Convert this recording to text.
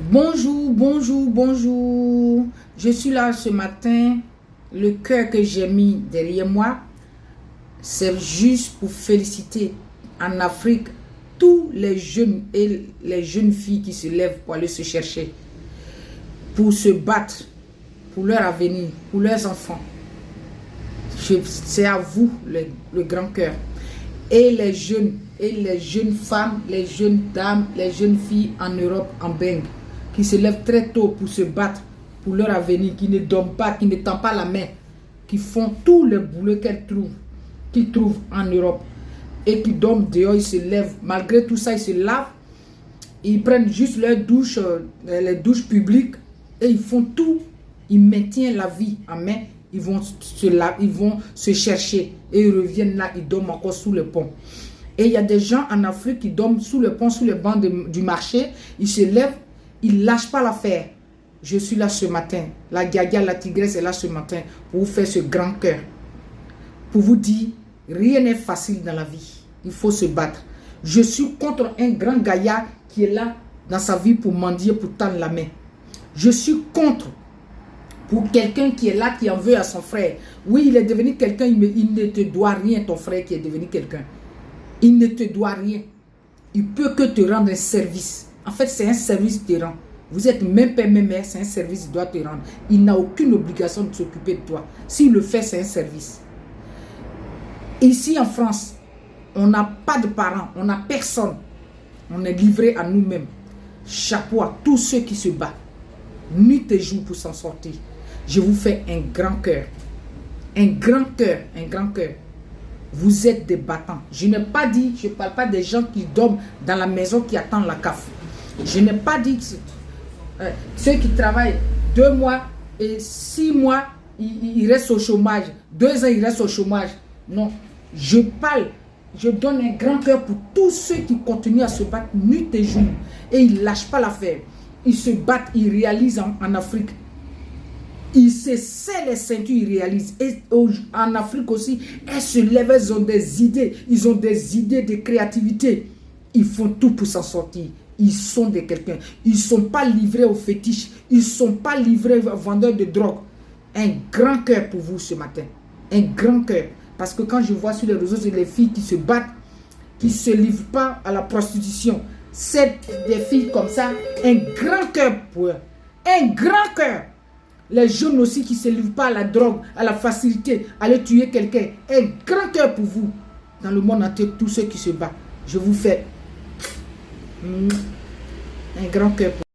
Bonjour, bonjour, bonjour. Je suis là ce matin. Le cœur que j'ai mis derrière moi, c'est juste pour féliciter en Afrique tous les jeunes et les jeunes filles qui se lèvent pour aller se chercher, pour se battre pour leur avenir, pour leurs enfants. C'est à vous le grand cœur. Et les jeunes femmes, les jeunes dames, les jeunes filles en Europe, en Beng, qui se lèvent très tôt pour se battre pour leur avenir, qui ne dorment pas, qui ne tendent pas la main, qui font tout le boulot qu'ils trouvent en Europe et qui dorment dehors, ils se lèvent. Malgré tout ça, ils se lavent, ils prennent juste leur douche, les douches publiques et ils font tout. Ils maintiennent la vie en main. Ils vont se chercher et ils reviennent là, ils dorment encore sous le pont. Et il y a des gens en Afrique qui dorment sous le pont, sous les bancs du marché. Ils se lèvent, ils ne lâchent pas l'affaire. Je suis là ce matin. La Gaga, la tigresse est là ce matin pour vous faire ce grand cœur. Pour vous dire, rien n'est facile dans la vie. Il faut se battre. Je suis contre un grand gaillard qui est là dans sa vie pour mendier, pour tendre la main. Je suis contre pour quelqu'un qui est là, qui en veut à son frère. Oui, il est devenu quelqu'un, il ne te doit rien, ton frère qui est devenu quelqu'un. Il ne te doit rien. Il peut que te rendre un service. En fait, c'est un service qui te rend. Vous êtes même père, même mère, c'est un service qu'il doit te rendre. Il n'a aucune obligation de s'occuper de toi. S'il le fait, c'est un service. Ici en France, on n'a pas de parents, on n'a personne. On est livré à nous-mêmes. Chapeau à tous ceux qui se battent, nuit et jour pour s'en sortir. Je vous fais un grand cœur. Un grand cœur, un grand cœur. Vous êtes des battants. Je n'ai pas dit, je ne parle pas des gens qui dorment dans la maison qui attendent la CAF. Je n'ai pas dit ceux qui travaillent 2 mois et 6 mois, ils restent au chômage. 2 ans, ils restent au chômage. Non, je parle, je donne un grand cœur pour tous ceux qui continuent à se battre nuit et jour. Et ils ne lâchent pas l'affaire. Ils se battent, ils réalisent en Afrique. Ils se serrent les ceintures, ils réalisent. Et en Afrique aussi, elles se lèvent, elles ont des idées. Ils ont des idées de créativité. Ils font tout pour s'en sortir. Ils sont de quelqu'un. Ils ne sont pas livrés aux fétiches. Ils ne sont pas livrés aux vendeurs de drogue. Un grand cœur pour vous ce matin. Un grand cœur. Parce que quand je vois sur les réseaux, c'est les filles qui se battent, qui ne se livrent pas à la prostitution. C'est des filles comme ça. Un grand cœur pour eux. Un grand cœur. Les jeunes aussi qui ne se livrent pas à la drogue, à la facilité, à aller tuer quelqu'un. Un grand cœur pour vous. Dans le monde entier, tous ceux qui se battent. Je vous fais un grand cœur pour vous.